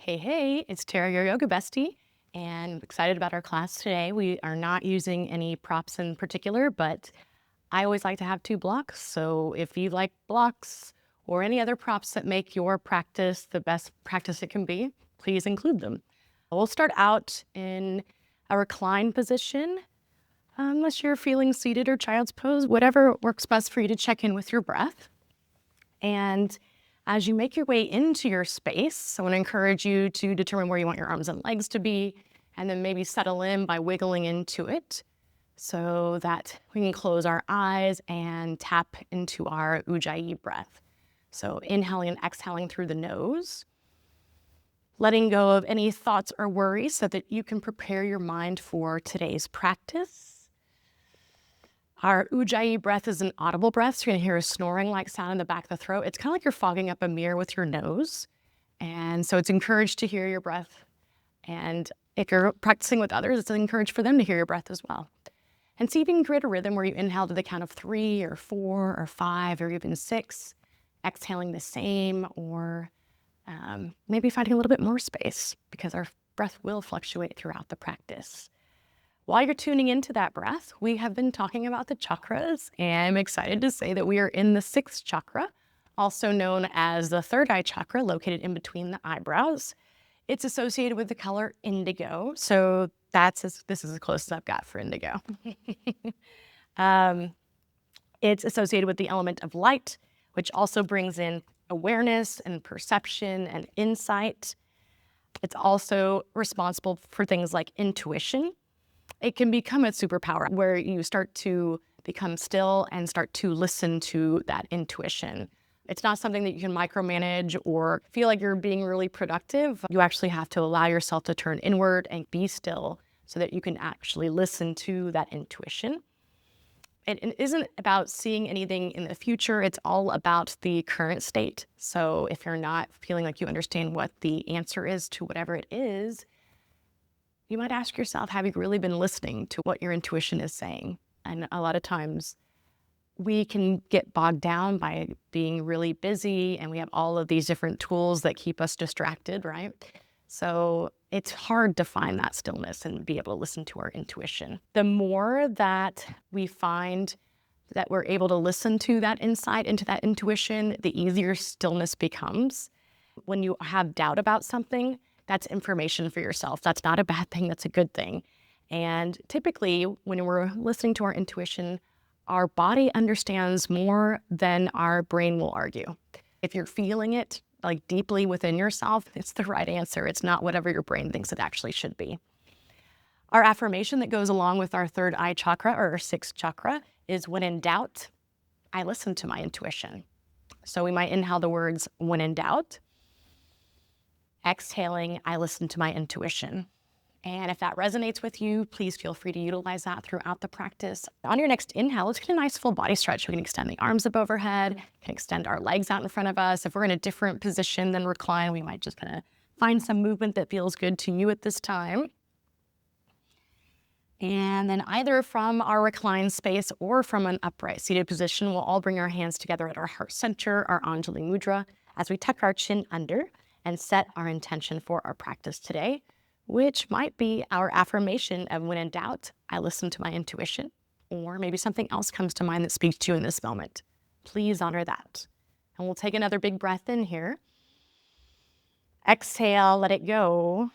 Hey, it's Tara, your yoga bestie, and I'm excited about our class today. We are not using any props in particular, but I always like to have two blocks. So if you like blocks or any other props that make your practice the best practice it can be, please include them. We'll start out in a reclined position, unless you're feeling seated or child's pose, whatever works best for you to check in with your breath. And as you make your way into your space, I want to encourage you to determine where you want your arms and legs to be, and then maybe settle in by wiggling into it so that we can close our eyes and tap into our ujjayi breath. So inhaling and exhaling through the nose, letting go of any thoughts or worries so that you can prepare your mind for today's practice. Our ujjayi breath is an audible breath, so you're gonna hear a snoring-like sound in the back of the throat. It's kind of like you're fogging up a mirror with your nose. And so it's encouraged to hear your breath. And if you're practicing with others, it's encouraged for them to hear your breath as well. And see if you can create a rhythm where you inhale to the count of 3 or 4 or 5 or even 6, exhaling the same, or maybe finding a little bit more space because our breath will fluctuate throughout the practice. While you're tuning into that breath, we have been talking about the chakras, and I'm excited to say that we are in the 6th chakra, also known as the third eye chakra, located in between the eyebrows. It's associated with the color indigo, so this is as close as I've got for indigo. It's associated with the element of light, which also brings in awareness and perception and insight. It's also responsible for things like intuition. It can become a superpower where you start to become still and start to listen to that intuition. It's not something that you can micromanage or feel like you're being really productive. You actually have to allow yourself to turn inward and be still so that you can actually listen to that intuition. It isn't about seeing anything in the future. It's all about the current state. So if you're not feeling like you understand what the answer is to whatever it is, you might ask yourself, have you really been listening to what your intuition is saying? And a lot of times we can get bogged down by being really busy, and we have all of these different tools that keep us distracted, right? So it's hard to find that stillness and be able to listen to our intuition. The more that we find that we're able to listen to that insight, into that intuition, the easier stillness becomes. When you have doubt about something, that's information for yourself. That's not a bad thing, that's a good thing. And typically, when we're listening to our intuition, our body understands more than our brain will argue. If you're feeling it like deeply within yourself, it's the right answer. It's not whatever your brain thinks it actually should be. Our affirmation that goes along with our third eye chakra, or our 6th chakra, is when in doubt, I listen to my intuition. So we might inhale the words, when in doubt. Exhaling, I listen to my intuition. And if that resonates with you, please feel free to utilize that throughout the practice. On your next inhale, let's get a nice full body stretch. We can extend the arms up overhead, can extend our legs out in front of us. If we're in a different position than recline, we might just kind of find some movement that feels good to you at this time. And then either from our reclined space or from an upright seated position, we'll all bring our hands together at our heart center, our Anjali Mudra, as we tuck our chin under and set our intention for our practice today, which might be our affirmation of when in doubt, I listen to my intuition, or maybe something else comes to mind that speaks to you in this moment. Please honor that. And we'll take another big breath in here. Exhale, let it go.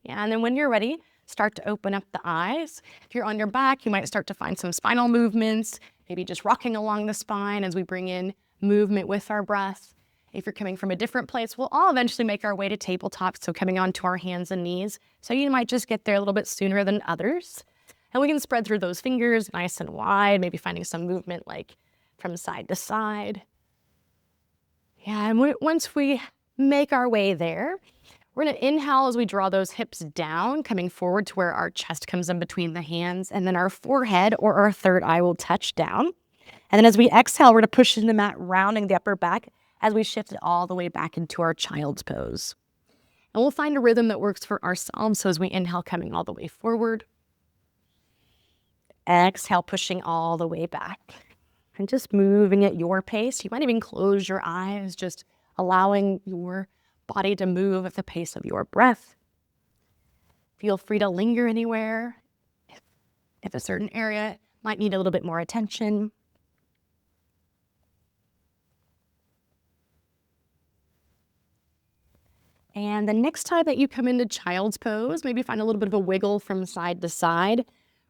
Yeah, and then when you're ready, start to open up the eyes. If you're on your back, you might start to find some spinal movements, maybe just rocking along the spine as we bring in movement with our breath. If you're coming from a different place, we'll all eventually make our way to tabletop, so coming onto our hands and knees. So you might just get there a little bit sooner than others. And we can spread through those fingers nice and wide, maybe finding some movement like from side to side. Yeah, and once we make our way there, we're gonna inhale as we draw those hips down, coming forward to where our chest comes in between the hands, and then our forehead or our third eye will touch down. And then as we exhale, we're gonna push into the mat, rounding the upper back as we shift it all the way back into our child's pose. And we'll find a rhythm that works for ourselves. So as we inhale, coming all the way forward. Exhale, pushing all the way back. And just moving at your pace. You might even close your eyes, just allowing your body to move at the pace of your breath. Feel free to linger anywhere if a certain area might need a little bit more attention. And the next time that you come into child's pose, maybe find a little bit of a wiggle from side to side.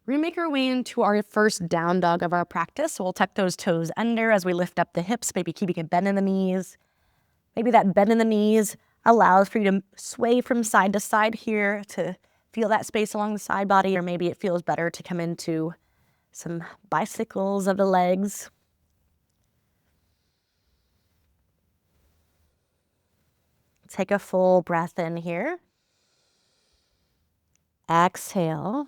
We're gonna make our way into our first down dog of our practice. So we'll tuck those toes under as we lift up the hips, maybe keeping a bend in the knees. Maybe that bend in the knees allows for you to sway from side to side here to feel that space along the side body, or maybe it feels better to come into some bicycles of the legs. Take a full breath in here. Exhale.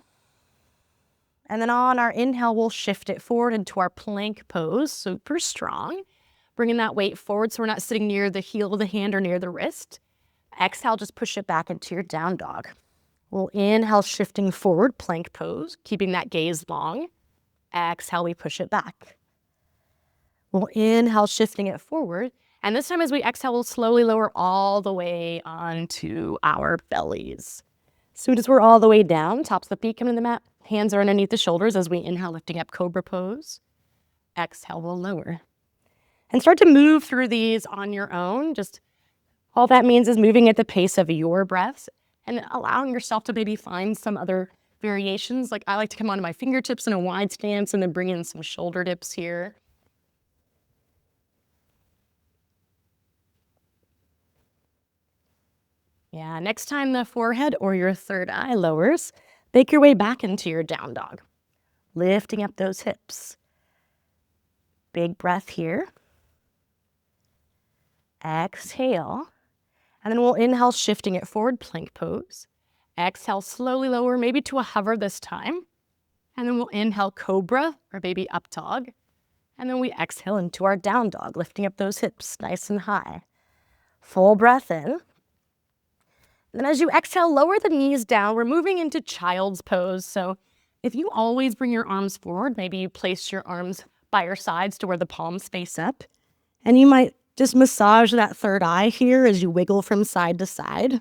And then on our inhale, we'll shift it forward into our plank pose, super strong. Bringing that weight forward so we're not sitting near the heel of the hand or near the wrist. Exhale, just push it back into your down dog. We'll inhale, shifting forward, plank pose, keeping that gaze long. Exhale, we push it back. We'll inhale, shifting it forward. And this time as we exhale, we'll slowly lower all the way onto our bellies. Soon as we're all the way down, tops of the feet coming to the mat, hands are underneath the shoulders as we inhale, lifting up Cobra pose. Exhale, we'll lower. And start to move through these on your own. Just all that means is moving at the pace of your breaths and allowing yourself to maybe find some other variations. Like I like to come onto my fingertips in a wide stance and then bring in some shoulder dips here. Yeah, next time the forehead or your third eye lowers, make your way back into your down dog. Lifting up those hips. Big breath here. Exhale. And then we'll inhale, shifting it forward, plank pose. Exhale, slowly lower, maybe to a hover this time. And then we'll inhale, Cobra, or baby up dog. And then we exhale into our down dog, lifting up those hips nice and high. Full breath in. Then as you exhale, lower the knees down. We're moving into child's pose. So if you always bring your arms forward, maybe you place your arms by your sides to where the palms face up. And you might just massage that third eye here as you wiggle from side to side.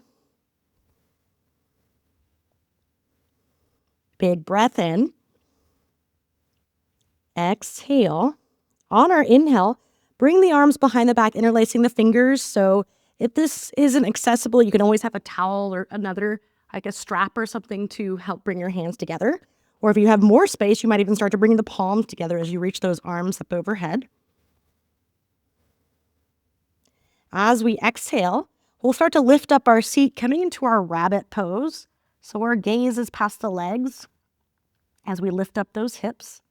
Big breath in. Exhale. On our inhale, bring the arms behind the back, interlacing the fingers. So if this isn't accessible, you can always have a towel or another, like a strap or something to help bring your hands together. Or if you have more space, you might even start to bring the palms together as you reach those arms up overhead. As we exhale, we'll start to lift up our seat, coming into our rabbit pose. So our gaze is past the legs as we lift up those hips.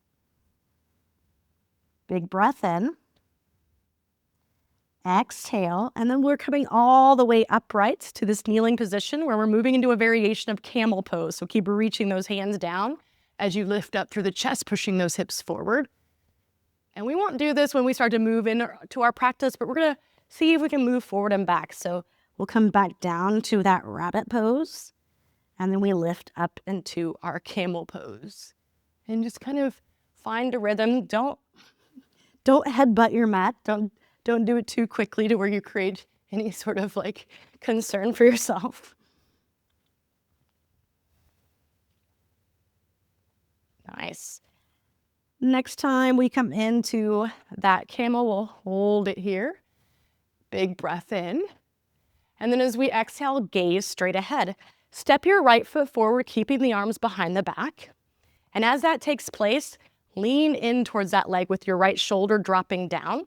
Big breath in. Exhale, and then we're coming all the way upright to this kneeling position where we're moving into a variation of camel pose. So keep reaching those hands down as you lift up through the chest, pushing those hips forward. And we won't do this when we start to move into our practice, but we're gonna see if we can move forward and back. So we'll come back down to that rabbit pose, and then we lift up into our camel pose. And just kind of find a rhythm. Don't headbutt your mat. Don't do it too quickly to where you create any sort of like concern for yourself. Nice. Next time we come into that camel, we'll hold it here. Big breath in. And then as we exhale, gaze straight ahead. Step your right foot forward, keeping the arms behind the back. And as that takes place, lean in towards that leg with your right shoulder dropping down.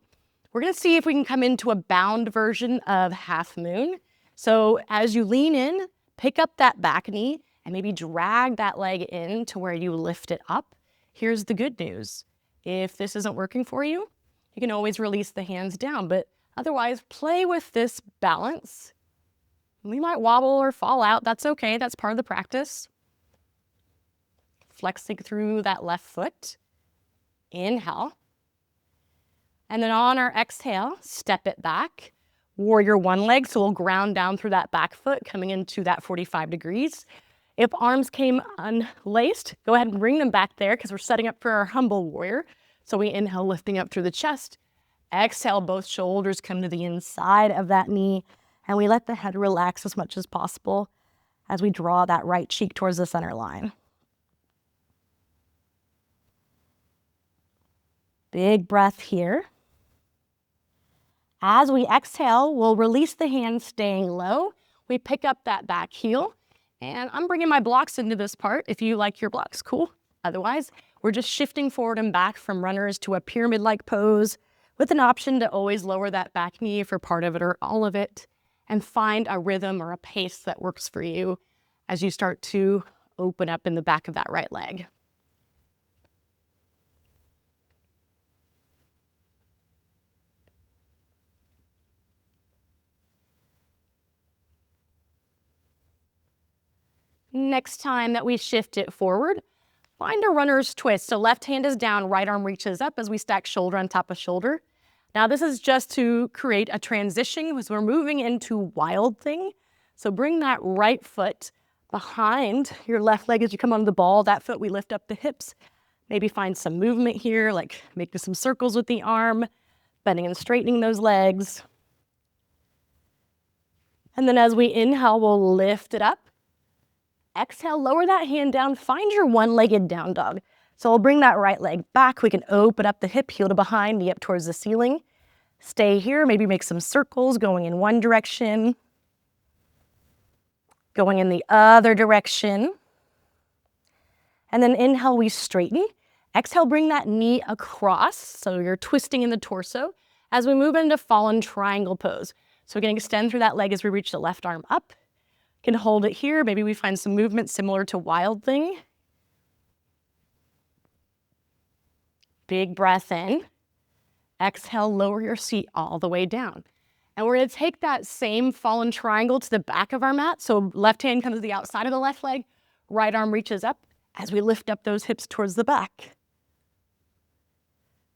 We're gonna see if we can come into a bound version of half moon. So as you lean in, pick up that back knee and maybe drag that leg in to where you lift it up. Here's the good news. If this isn't working for you, you can always release the hands down, but otherwise play with this balance. We might wobble or fall out, that's okay, that's part of the practice. Flexing through that left foot. Inhale. And then on our exhale, step it back. Warrior one leg, so we'll ground down through that back foot, coming into that 45 degrees. If arms came unlaced, go ahead and bring them back there because we're setting up for our humble warrior. So we inhale, lifting up through the chest. Exhale, both shoulders come to the inside of that knee. And we let the head relax as much as possible as we draw that right cheek towards the center line. Big breath here. As we exhale, we'll release the hands staying low. We pick up that back heel, and I'm bringing my blocks into this part. If you like your blocks, cool. Otherwise, we're just shifting forward and back from runners to a pyramid-like pose with an option to always lower that back knee for part of it or all of it, and find a rhythm or a pace that works for you as you start to open up in the back of that right leg. Next time that we shift it forward, find a runner's twist. So left hand is down, right arm reaches up as we stack shoulder on top of shoulder. Now this is just to create a transition because we're moving into wild thing. So bring that right foot behind your left leg as you come onto the ball. That foot, we lift up the hips. Maybe find some movement here, like making some circles with the arm, bending and straightening those legs. And then as we inhale, we'll lift it up. Exhale, lower that hand down, find your one-legged down dog. So we'll bring that right leg back. We can open up the hip, heel to behind, knee up towards the ceiling. Stay here, maybe make some circles going in one direction, going in the other direction. And then inhale, we straighten. Exhale, bring that knee across, so you're twisting in the torso as we move into fallen triangle pose. So we're going to extend through that leg as we reach the left arm up. Can hold it here. Maybe we find some movement similar to wild thing. Big breath in. Exhale, lower your seat all the way down. And we're going to take that same fallen triangle to the back of our mat. So left hand comes to the outside of the left leg. Right arm reaches up as we lift up those hips towards the back.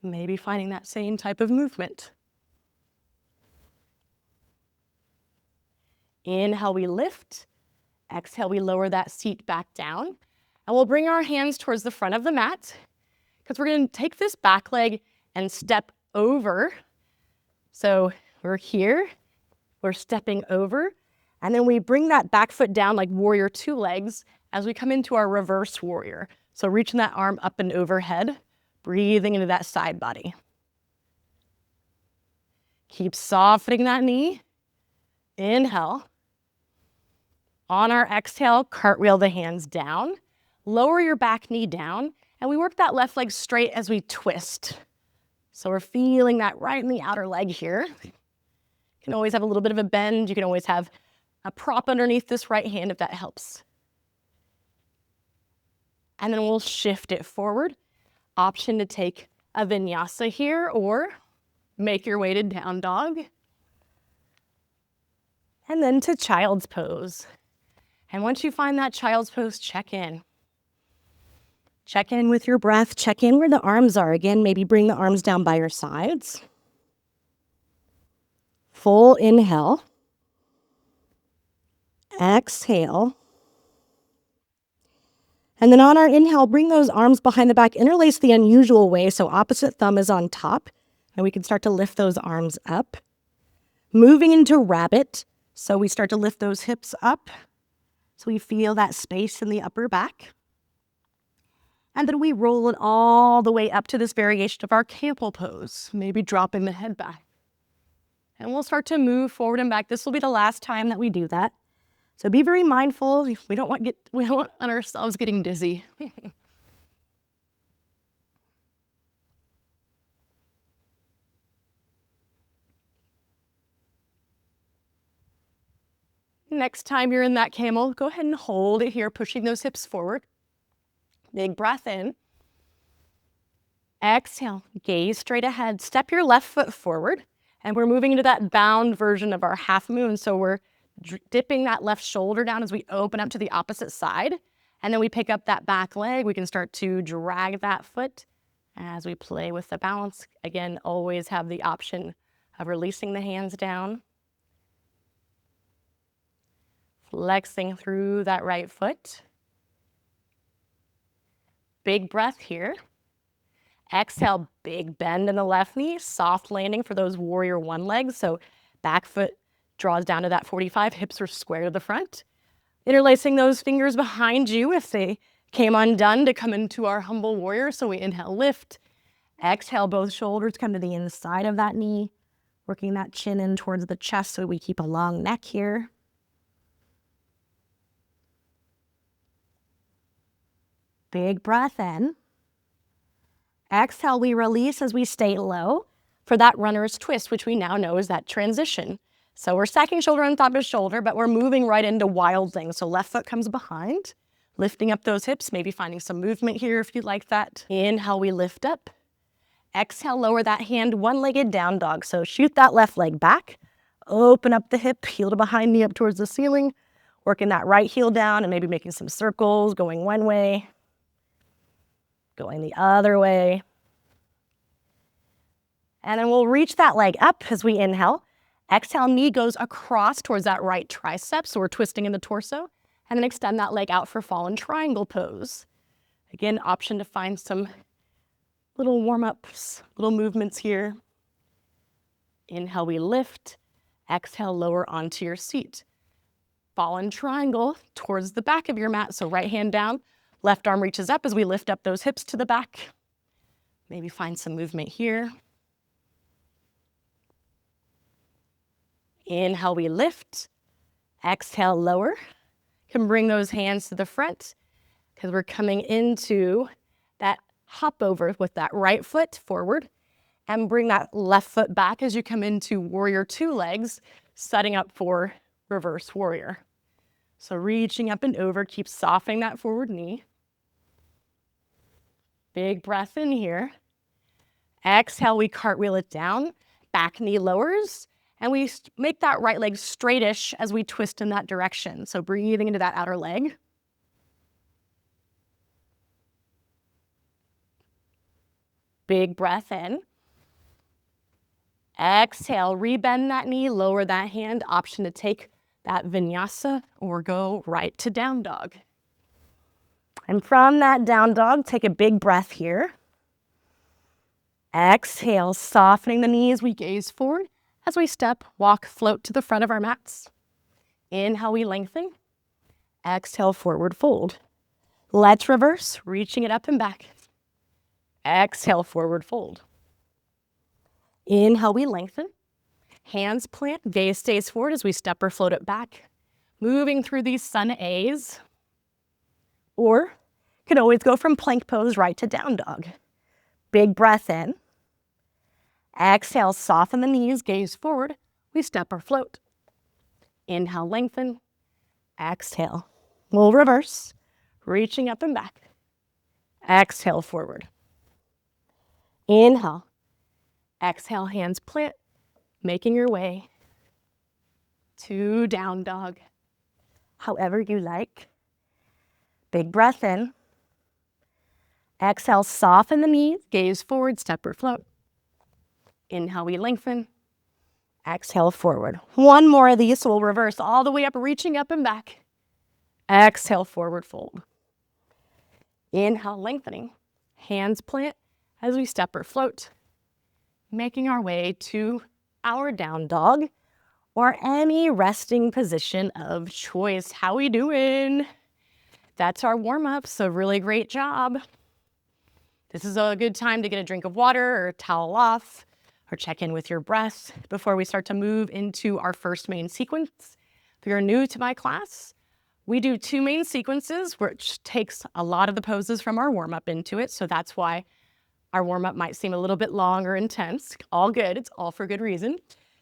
Maybe finding that same type of movement. Inhale, we lift. Exhale, we lower that seat back down. And we'll bring our hands towards the front of the mat because we're going to take this back leg and step over. So we're here, we're stepping over, and then we bring that back foot down like warrior two legs as we come into our reverse warrior. So reaching that arm up and overhead, breathing into that side body. Keep softening that knee. Inhale. On our exhale, cartwheel the hands down, lower your back knee down, and we work that left leg straight as we twist. So we're feeling that right in the outer leg here. You can always have a little bit of a bend. You can always have a prop underneath this right hand if that helps. And then we'll shift it forward. Option to take a vinyasa here or make your way to down dog. And then to child's pose. And once you find that child's pose, check in. Check in with your breath. Check in where the arms are. Again, maybe bring the arms down by your sides. Full inhale. Exhale. And then on our inhale, bring those arms behind the back. Interlace the unusual way, so opposite thumb is on top. And we can start to lift those arms up. Moving into rabbit. So we start to lift those hips up. So we feel that space in the upper back. And then we roll it all the way up to this variation of our camel pose. Maybe dropping the head back. And we'll start to move forward and back. This will be the last time that we do that. So be very mindful. We don't want ourselves getting dizzy. Next time you're in that camel, go ahead and hold it here, pushing those hips forward. Big breath in. Exhale, gaze straight ahead. Step your left foot forward, and we're moving into that bound version of our half moon. So we're dipping that left shoulder down as we open up to the opposite side, and then we pick up that back leg. We can start to drag that foot as we play with the balance. Again, always have the option of releasing the hands down. Flexing through that right foot. Big breath here. Exhale, big bend in the left knee, soft landing for those warrior one legs. So back foot Draws down to that 45, hips are square to the front. Interlacing those fingers behind you if they came undone to come into our humble warrior. So we inhale, lift. Exhale, both shoulders come to the inside of that knee, working that chin in towards the chest so we keep a long neck here. Big breath in. Exhale, we release as we stay low for that runner's twist, which we now know is that transition. So we're stacking shoulder on top of shoulder, but we're moving right into wild things. So left foot comes behind, lifting up those hips, maybe finding some movement here if you like that. Inhale, we lift up. Exhale, lower that hand, one-legged down dog. So shoot that left leg back, open up the hip, heel to behind, knee up towards the ceiling, working that right heel down and maybe making some circles, going one way, going the other way. And then we'll reach that leg up as we inhale. Exhale, knee goes across towards that right tricep, so we're twisting in the torso. And then extend that leg out for fallen triangle pose. Again, option to find some little warm-ups, little movements here. Inhale, we lift. Exhale, lower onto your seat. Fallen triangle towards the back of your mat, so right hand down, left arm reaches up as we lift up those hips to the back. Maybe find some movement here. Inhale, we lift. Exhale, lower. Can bring those hands to the front because we're coming into that hop over with that right foot forward and bring that left foot back as you come into warrior two legs, setting up for reverse warrior. So reaching up and over, keep softening that forward knee. Big breath in here. Exhale, we cartwheel it down, back knee lowers, and we make that right leg straightish as we twist in that direction. So breathing into that outer leg. Big breath in. Exhale, rebend that knee, lower that hand. Option to take that vinyasa or go right to down dog. And from that down dog, take a big breath here. Exhale, softening the knees, we gaze forward. As we step, walk, float to the front of our mats. Inhale, we lengthen. Exhale, forward fold. Let's reverse, reaching it up and back. Exhale, forward fold. Inhale, we lengthen. Hands plant, gaze stays forward as we step or float it back. Moving through these sun A's. Or can always go from plank pose right to down dog. Big breath in. Exhale, soften the knees, gaze forward. We step or float. Inhale, lengthen. Exhale. We'll reverse, reaching up and back. Exhale, forward. Inhale. Exhale, hands plant, making your way to down dog. However you like. Big breath in. Exhale, soften the knees, gaze forward, step or float. Inhale, we lengthen. Exhale, forward. One more of these, so we'll reverse all the way up, reaching up and back. Exhale, forward fold. Inhale, lengthening. Hands plant as we step or float. Making our way to our down dog or any resting position of choice. How we doing? That's our warm-up, so really great job. This is a good time to get a drink of water or towel off or check in with your breath before we start to move into our first main sequence. If you're new to my class, we do two main sequences, which takes a lot of the poses from our warm-up into it, so that's why our warm-up might seem a little bit long or intense. All good, it's all for good reason,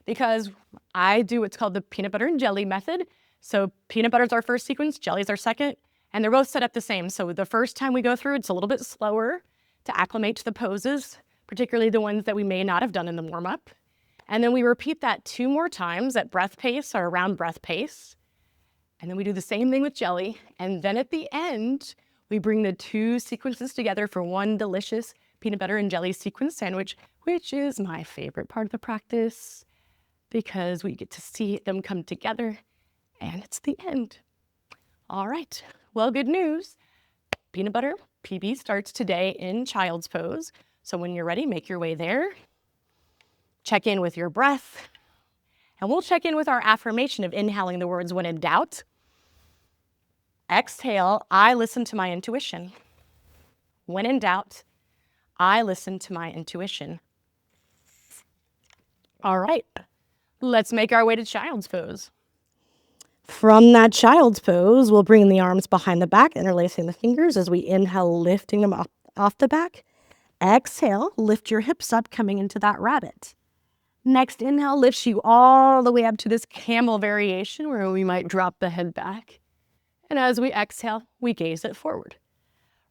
because I do what's called the peanut butter and jelly method. So peanut butter is our first sequence, jelly is our second, and they're both set up the same. So the first time we go through, it's a little bit slower to acclimate to the poses, particularly the ones that we may not have done in the warm-up. And then we repeat that 2 more times at breath pace or around breath pace. And then we do the same thing with jelly. And then at the end, we bring the 2 sequences together for one delicious peanut butter and jelly sequence sandwich, which is my favorite part of the practice because we get to see them come together and it's the end. All right, well, good news. Peanut butter PB starts today in child's pose. So when you're ready, make your way there. Check in with your breath. And we'll check in with our affirmation of inhaling the words, when in doubt. Exhale, I listen to my intuition. When in doubt, I listen to my intuition. All right, let's make our way to child's pose. From that child's pose, we'll bring the arms behind the back, interlacing the fingers as we inhale, lifting them off the back. Exhale, lift your hips up, coming into that rabbit. Next inhale lifts you all the way up to this camel variation where we might drop the head back. And as we exhale, we gaze it forward.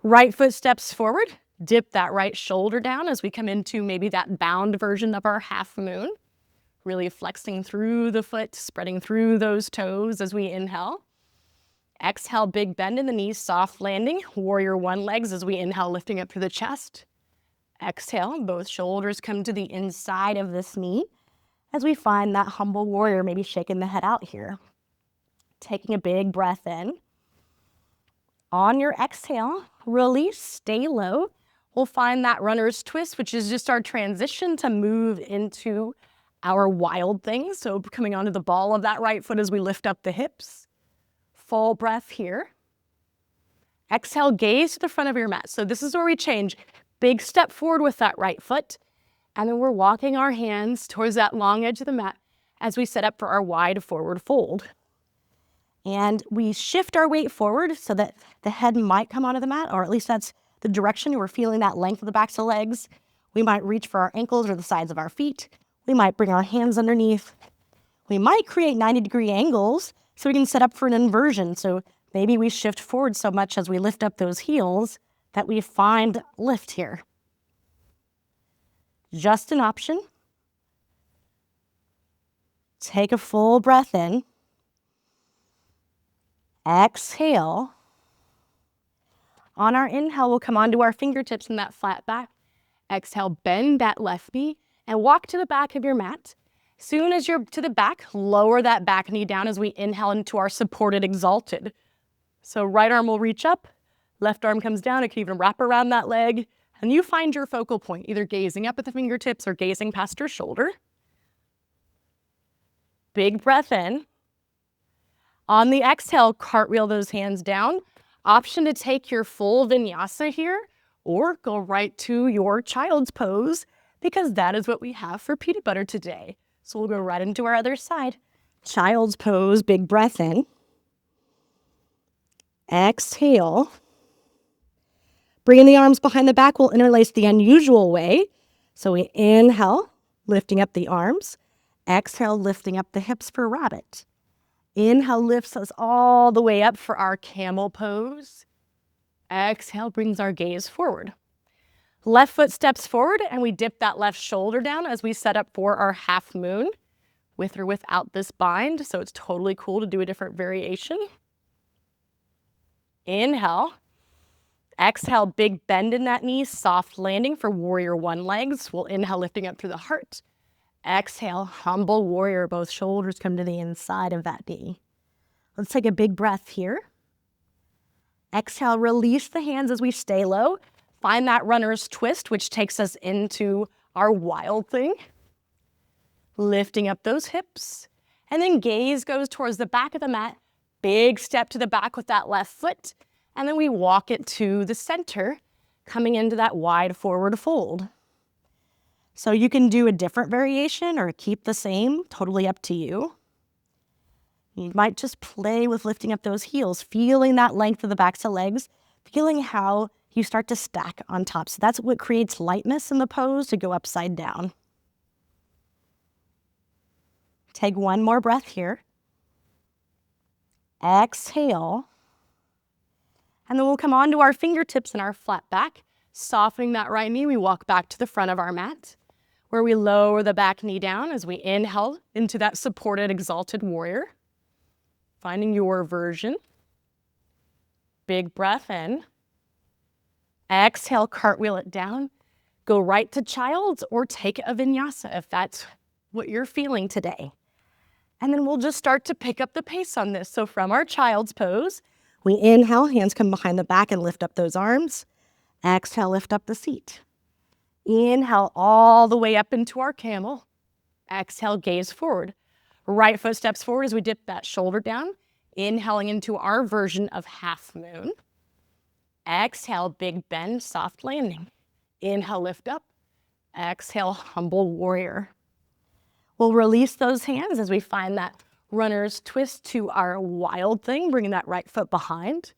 Right foot steps forward, dip that right shoulder down as we come into maybe that bound version of our half moon. Really flexing through the foot, spreading through those toes as we inhale. Exhale, big bend in the knees, soft landing, warrior one legs as we inhale, lifting up through the chest. Exhale, both shoulders come to the inside of this knee as we find that humble warrior, maybe shaking the head out here. Taking a big breath in. On your exhale, release, stay low. We'll find that runner's twist, which is just our transition to move into our wild thing. So coming onto the ball of that right foot as we lift up the hips. Full breath here. Exhale, gaze to the front of your mat. So this is where we change. Big step forward with that right foot. And then we're walking our hands towards that long edge of the mat as we set up for our wide forward fold. And we shift our weight forward so that the head might come onto the mat, or at least that's the direction. We're feeling that length of the backs of the legs. We might reach for our ankles or the sides of our feet. We might bring our hands underneath. We might create 90-degree angles so we can set up for an inversion. So maybe we shift forward so much as we lift up those heels that we find lift here. Just an option. Take a full breath in. Exhale. On our inhale, we'll come onto our fingertips in that flat back. Exhale, bend that left knee and walk to the back of your mat. Soon as you're to the back, lower that back knee down as we inhale into our supported exalted. So right arm will reach up, left arm comes down. It can even wrap around that leg. And you find your focal point, either gazing up at the fingertips or gazing past your shoulder. Big breath in. On the exhale, cartwheel those hands down. Option to take your full vinyasa here or go right to your child's pose because that is what we have for peanut butter today. So we'll go right into our other side. Child's pose, big breath in. Exhale. Bringing the arms behind the back, we'll interlace the unusual way. So we inhale, lifting up the arms. Exhale, lifting up the hips for rabbit. Inhale lifts us all the way up for our camel pose. Exhale brings our gaze forward. Left foot steps forward and we dip that left shoulder down as we set up for our half moon with or without this bind. So it's totally cool to do a different variation. Inhale. Exhale, big bend in that knee, soft landing for warrior one legs. We'll inhale, lifting up through the heart. Exhale, humble warrior, both shoulders come to the inside of that knee. Let's take a big breath here. Exhale, release the hands as we stay low. Find that runner's twist, which takes us into our wild thing. Lifting up those hips. And then gaze goes towards the back of the mat. Big step to the back with that left foot. And then we walk it to the center, coming into that wide forward fold. So you can do a different variation or keep the same, totally up to you. You might just play with lifting up those heels, feeling that length of the backs of legs, feeling how you start to stack on top. So that's what creates lightness in the pose to go upside down. Take one more breath here. Exhale. And then we'll come onto our fingertips and our flat back, softening that right knee. We walk back to the front of our mat, where we lower the back knee down as we inhale into that supported exalted warrior. Finding your version. Big breath in. Exhale, cartwheel it down. Go right to child's or take a vinyasa if that's what you're feeling today. And then we'll just start to pick up the pace on this. So from our child's pose, we inhale, hands come behind the back and lift up those arms. Exhale, lift up the seat. Inhale all the way up into our camel. Exhale, gaze forward. Right foot steps forward as we dip that shoulder down, inhaling into our version of half moon. Exhale, big bend, soft landing. Inhale, lift up. Exhale, humble warrior. We'll release those hands as we find that runner's twist to our wild thing, bringing that right foot behind.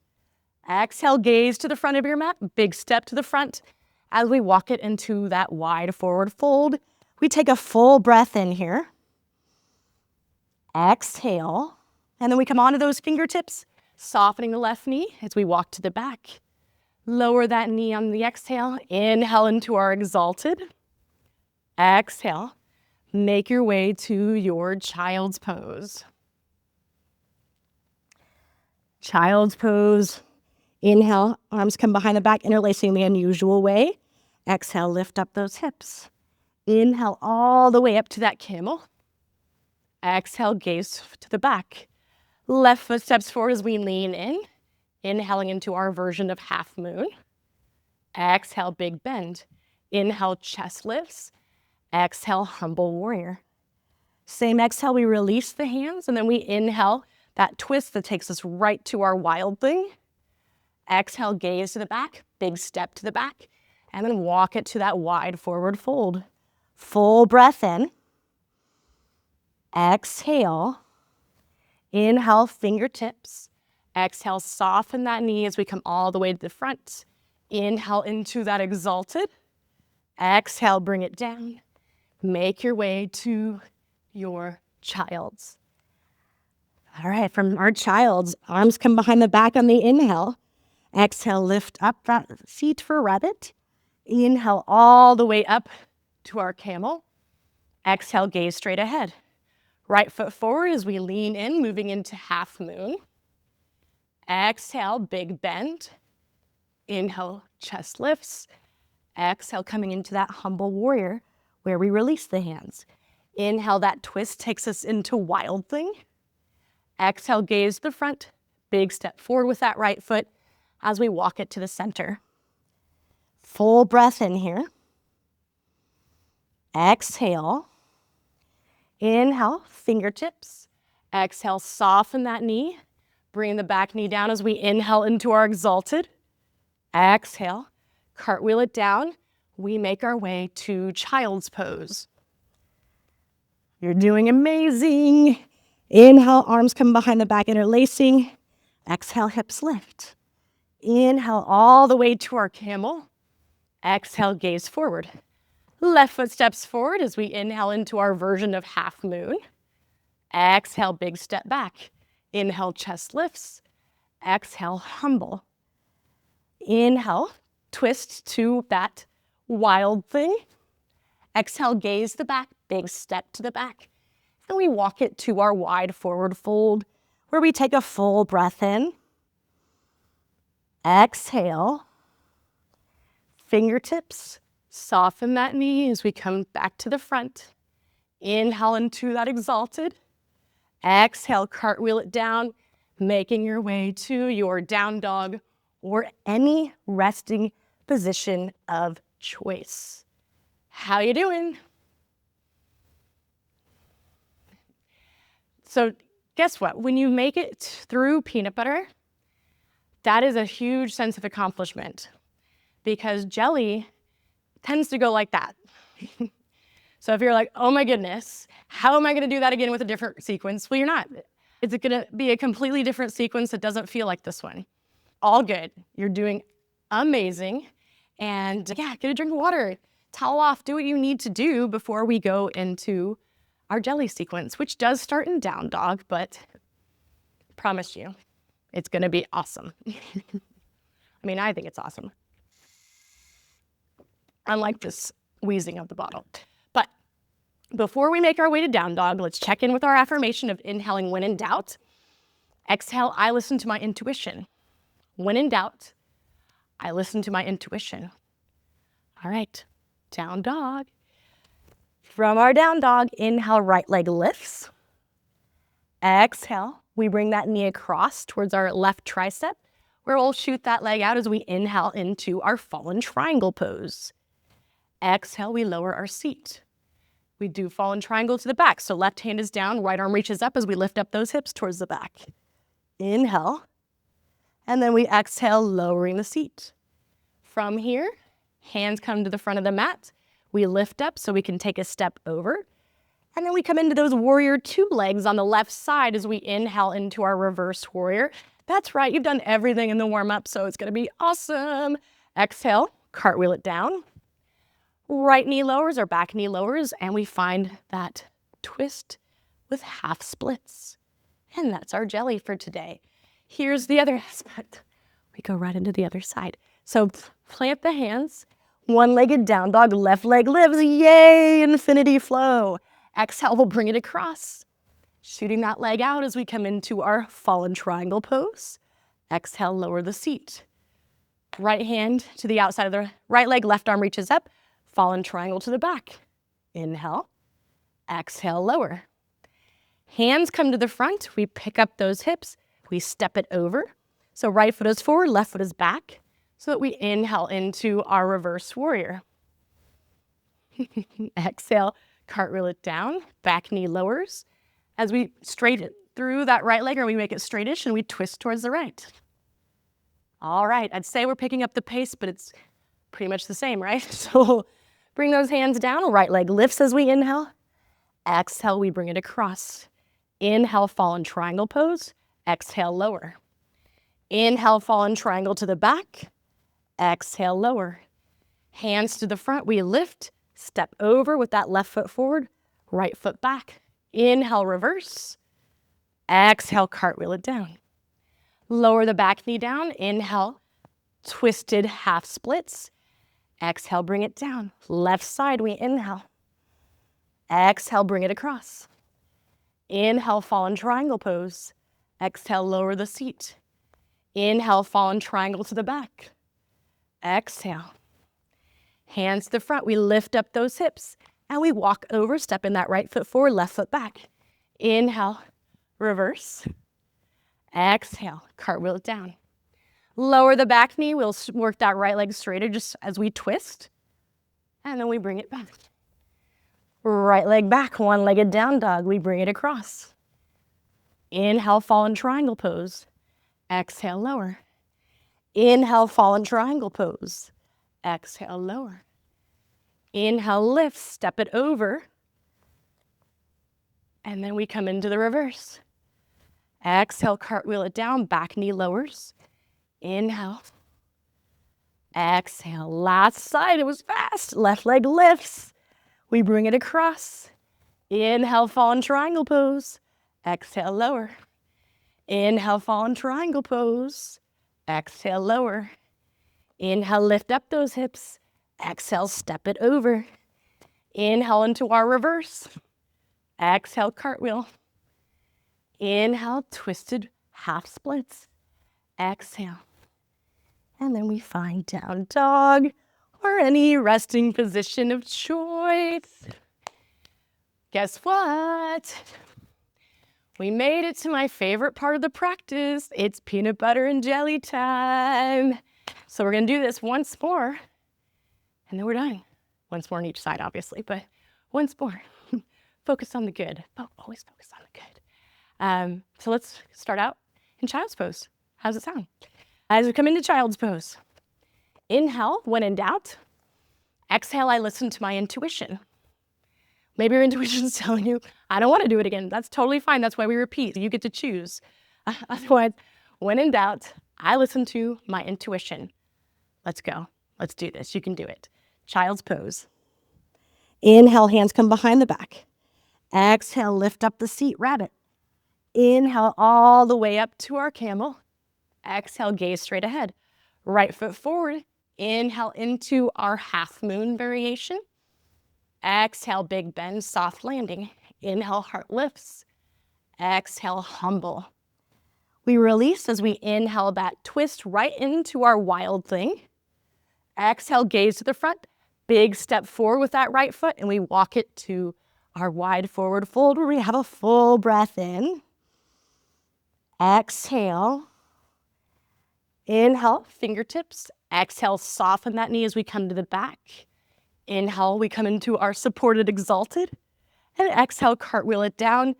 Exhale, gaze to the front of your mat, big step to the front. As we walk it into that wide forward fold, we take a full breath in here. Exhale, and then we come onto those fingertips, softening the left knee as we walk to the back. Lower that knee on the exhale, inhale into our exalted. Exhale, make your way to your child's pose. Child's pose. Inhale, arms come behind the back, interlacing the unusual way. Exhale, lift up those hips. Inhale all the way up to that camel. Exhale, gaze to the back. Left foot steps forward as we lean in, inhaling into our version of half moon. Exhale, big bend. Inhale, chest lifts. Exhale, humble warrior. Same exhale, we release the hands, and then we inhale that twist that takes us right to our wild thing. Exhale, gaze to the back, big step to the back, and then walk it to that wide forward fold. Full breath in. Exhale. Inhale, fingertips. Exhale, soften that knee as we come all the way to the front. Inhale into that exalted. Exhale, bring it down. Make your way to your child's. All right, from our child's, arms come behind the back on the inhale. Exhale, lift up that seat for rabbit. Inhale all the way up to our camel. Exhale, gaze straight ahead. Right foot forward as we lean in, moving into half moon. Exhale, big bend. Inhale, chest lifts. Exhale, coming into that humble warrior where we release the hands. Inhale, that twist takes us into wild thing. Exhale, gaze to the front. Big step forward with that right foot as we walk it to the center. Full breath in here. Exhale. Inhale, fingertips. Exhale, soften that knee. Bring the back knee down as we inhale into our exalted. Exhale, cartwheel it down. We make our way to child's pose. You're doing amazing. Inhale, arms come behind the back, interlacing. Exhale, hips lift. Inhale all the way to our camel. Exhale, gaze forward. Left foot steps forward as we inhale into our version of half moon. Exhale, big step back. Inhale, chest lifts. Exhale, humble. Inhale, twist to that wild thing. Exhale, gaze to the back, big step to the back. Then we walk it to our wide forward fold where we take a full breath in. Exhale. Fingertips, soften that knee as we come back to the front. Inhale into that exalted. Exhale, cartwheel it down, making your way to your down dog or any resting position of choice. How you doing? So guess what? When you make it through peanut butter, that is a huge sense of accomplishment because jelly tends to go like that. So if you're like, oh my goodness, how am I gonna do that again with a different sequence? Well, you're not. It's gonna be a completely different sequence that doesn't feel like this one. All good. You're doing amazing. And yeah, get a drink of water, towel off, do what you need to do before we go into our jelly sequence, which does start in down dog, but I promise you, it's gonna be awesome. I mean, I think it's awesome. Unlike this wheezing of the bottle. But before we make our way to down dog, let's check in with our affirmation of inhaling when in doubt. Exhale, I listen to my intuition. When in doubt, I listen to my intuition. All right, down dog. From our down dog, inhale, right leg lifts. Exhale, we bring that knee across towards our left tricep, where we'll shoot that leg out as we inhale into our fallen triangle pose. Exhale, we lower our seat. We do fallen triangle to the back. So left hand is down, right arm reaches up as we lift up those hips towards the back. Inhale. And then we exhale, lowering the seat. From here, hands come to the front of the mat. We lift up so we can take a step over. And then we come into those warrior two legs on the left side as we inhale into our reverse warrior. That's right, you've done everything in the warm-up, so it's gonna be awesome. Exhale, cartwheel it down. Right knee lowers or back knee lowers, and we find that twist with half splits. And that's our jelly for today. Here's the other aspect. We go right into the other side. So plant the hands, one-legged down dog, left leg lifts, yay, infinity flow. Exhale, we'll bring it across, shooting that leg out as we come into our fallen triangle pose. Exhale, lower the seat. Right hand to the outside of the right leg, left arm reaches up, fallen triangle to the back. Inhale, exhale, lower. Hands come to the front, we pick up those hips, we step it over. So right foot is forward, left foot is back, so that we inhale into our reverse warrior. Exhale, cartwheel it down, back knee lowers. As we straighten through that right leg, or we make it straightish, and we twist towards the right. All right, I'd say we're picking up the pace, but it's pretty much the same, right? So bring those hands down, right leg lifts as we inhale. Exhale, we bring it across. Inhale, fallen triangle pose. Exhale, lower. Inhale, fallen triangle to the back. Exhale, lower. Hands to the front, we lift, step over with that left foot forward, right foot back. Inhale, reverse. Exhale, cartwheel it down. Lower the back knee down. Inhale, twisted half splits. Exhale, bring it down. Left side, we inhale. Exhale, bring it across. Inhale, fallen triangle pose. Exhale, lower the seat. Inhale, fallen triangle to the back. Exhale. Hands to the front, we lift up those hips and we walk over, step in that right foot forward, left foot back. Inhale, reverse. Exhale, cartwheel it down. Lower the back knee, we'll work that right leg straighter just as we twist. And then we bring it back. Right leg back, one-legged down dog, we bring it across. Inhale, fallen triangle pose. Exhale, lower. Inhale, fallen triangle pose. Exhale, lower. Inhale, lift, step it over. And then we come into the reverse. Exhale, cartwheel it down, back knee lowers. Inhale. Exhale, last side, it was fast. Left leg lifts. We bring it across. Inhale, fallen triangle pose. Exhale, lower. Inhale, fallen triangle pose. Exhale, lower. Inhale, lift up those hips. Exhale, step it over. Inhale into our reverse. Exhale, cartwheel. Inhale, twisted half splits. Exhale. And then we find down dog or any resting position of choice. Guess what? We made it to my favorite part of the practice. It's peanut butter and jelly time. So we're gonna do this once more, and then we're done. Once more on each side, obviously, but once more. Focus on the good. Always focus on the good. So let's start out in child's pose. How's it sound? As we come into child's pose, inhale, when in doubt. Exhale, I listen to my intuition. Maybe your intuition is telling you, I don't want to do it again. That's totally fine. That's why we repeat. You get to choose. Otherwise, when in doubt, I listen to my intuition. Let's go. Let's do this. You can do it. Child's pose. Inhale, hands come behind the back. Exhale, lift up the seat, rabbit. Inhale all the way up to our camel. Exhale, gaze straight ahead. Right foot forward. Inhale into our half moon variation. Exhale, big bend, soft landing. Inhale, heart lifts. Exhale, humble. We release as we inhale that twist right into our wild thing. Exhale, gaze to the front. Big step forward with that right foot, and we walk it to our wide forward fold where we have a full breath in. Exhale. Inhale, fingertips. Exhale, soften that knee as we come to the back. Inhale, we come into our supported exalted. And exhale, cartwheel it down.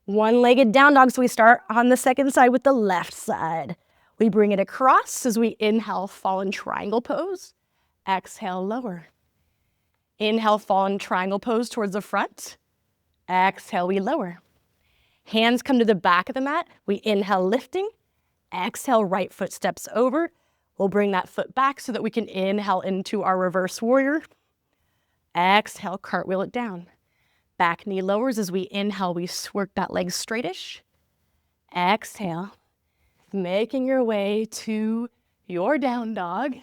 One-legged down dog, so we start on the second side with the left side. We bring it across as we inhale, fallen triangle pose. Exhale, lower. Inhale, fallen triangle pose towards the front. Exhale, we lower. Hands come to the back of the mat. We inhale, lifting. Exhale, right foot steps over. We'll bring that foot back so that we can inhale into our reverse warrior. Exhale, cartwheel it down. Back knee lowers as we inhale, we work that leg straightish. Exhale, making your way to your down dog.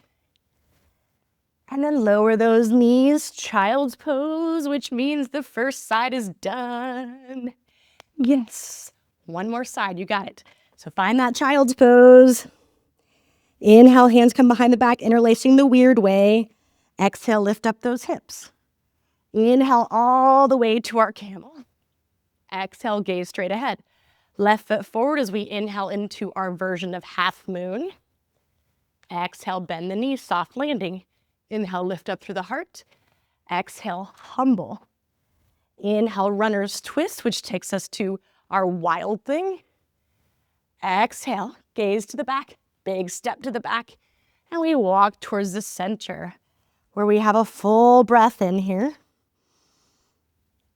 And then lower those knees, child's pose, which means the first side is done. Yes, one more side, you got it. So find that child's pose. Inhale, hands come behind the back, interlacing the weird way. Exhale, lift up those hips. Inhale all the way to our camel. Exhale, gaze straight ahead. Left foot forward as we inhale into our version of half moon. Exhale, bend the knees, soft landing. Inhale, lift up through the heart. Exhale, humble. Inhale, runner's twist, which takes us to our wild thing. Exhale, gaze to the back, big step to the back, and we walk towards the center where we have a full breath in here.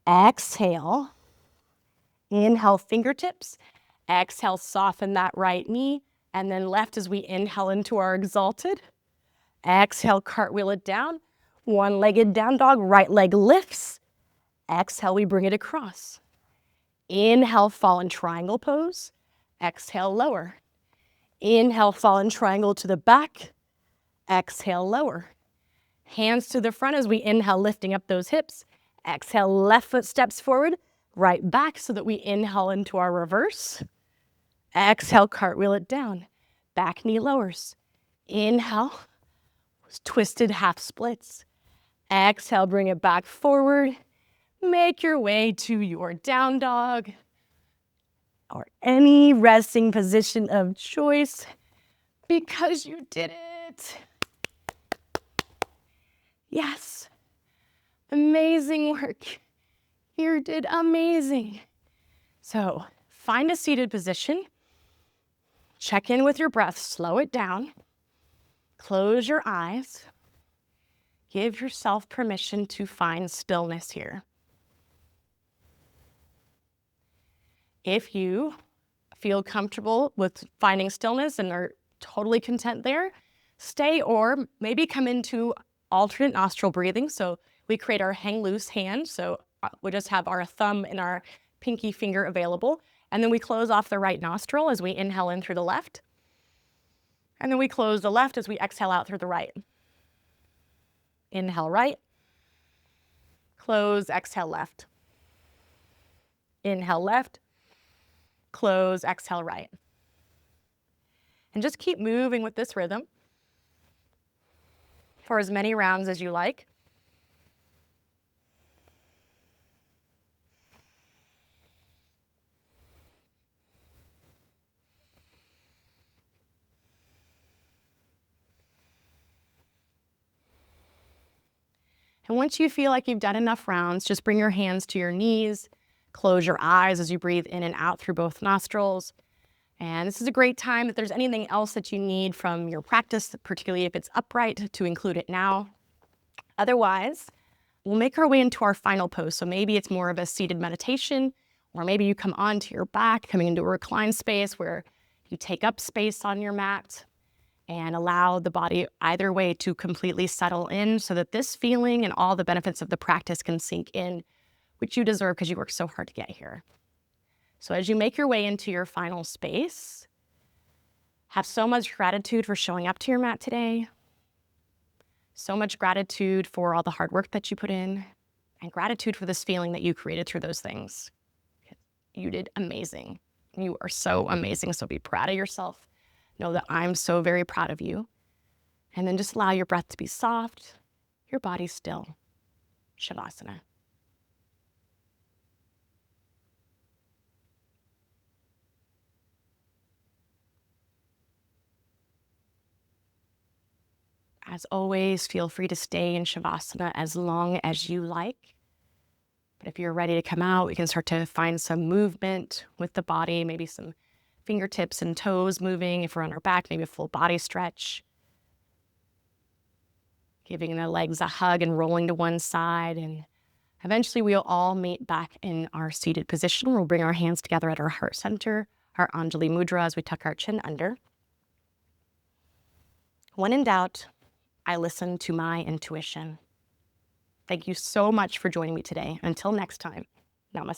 Exhale, inhale, fingertips. Exhale, soften that right knee, and then left as we inhale into our exalted. Exhale, cartwheel it down. One-legged down dog, right leg lifts. Exhale, we bring it across. Inhale, fallen triangle pose. Exhale, lower. Inhale, fallen triangle to the back. Exhale, lower. Hands to the front as we inhale, lifting up those hips. Exhale, left foot steps forward, right back so that we inhale into our reverse. Exhale, cartwheel it down. Back knee lowers. Inhale, twisted half splits. Exhale, bring it back forward. Make your way to your down dog or any resting position of choice because you did it. Yes. Amazing work. You did amazing. So find a seated position. Check in with your breath. Slow it down. Close your eyes. Give yourself permission to find stillness here. If you feel comfortable with finding stillness and are totally content there, stay or maybe come into alternate nostril breathing. So we create our hang loose hand. So we just have our thumb and our pinky finger available. And then we close off the right nostril as we inhale in through the left. And then we close the left as we exhale out through the right. Inhale right. Close, exhale left. Inhale left. Close, exhale right. And just keep moving with this rhythm for as many rounds as you like. And once you feel like you've done enough rounds, just bring your hands to your knees, close your eyes as you breathe in and out through both nostrils. And this is a great time if there's anything else that you need from your practice, particularly if it's upright, to include it now. Otherwise, we'll make our way into our final pose. So maybe it's more of a seated meditation, or maybe you come onto your back, coming into a reclined space where you take up space on your mat and allow the body either way to completely settle in so that this feeling and all the benefits of the practice can sink in, which you deserve because you worked so hard to get here. So as you make your way into your final space, have so much gratitude for showing up to your mat today, so much gratitude for all the hard work that you put in, and gratitude for this feeling that you created through those things. You did amazing. You are so amazing, so be proud of yourself. Know that I'm so very proud of you. And then just allow your breath to be soft, your body still. Shavasana. As always, feel free to stay in Shavasana as long as you like. But if you're ready to come out, we can start to find some movement with the body, maybe some fingertips and toes moving. If we're on our back, maybe a full body stretch. Giving the legs a hug and rolling to one side. And eventually we'll all meet back in our seated position. We'll bring our hands together at our heart center, our Anjali Mudra, as we tuck our chin under. When in doubt, I listen to my intuition. Thank you so much for joining me today. Until next time, namaste.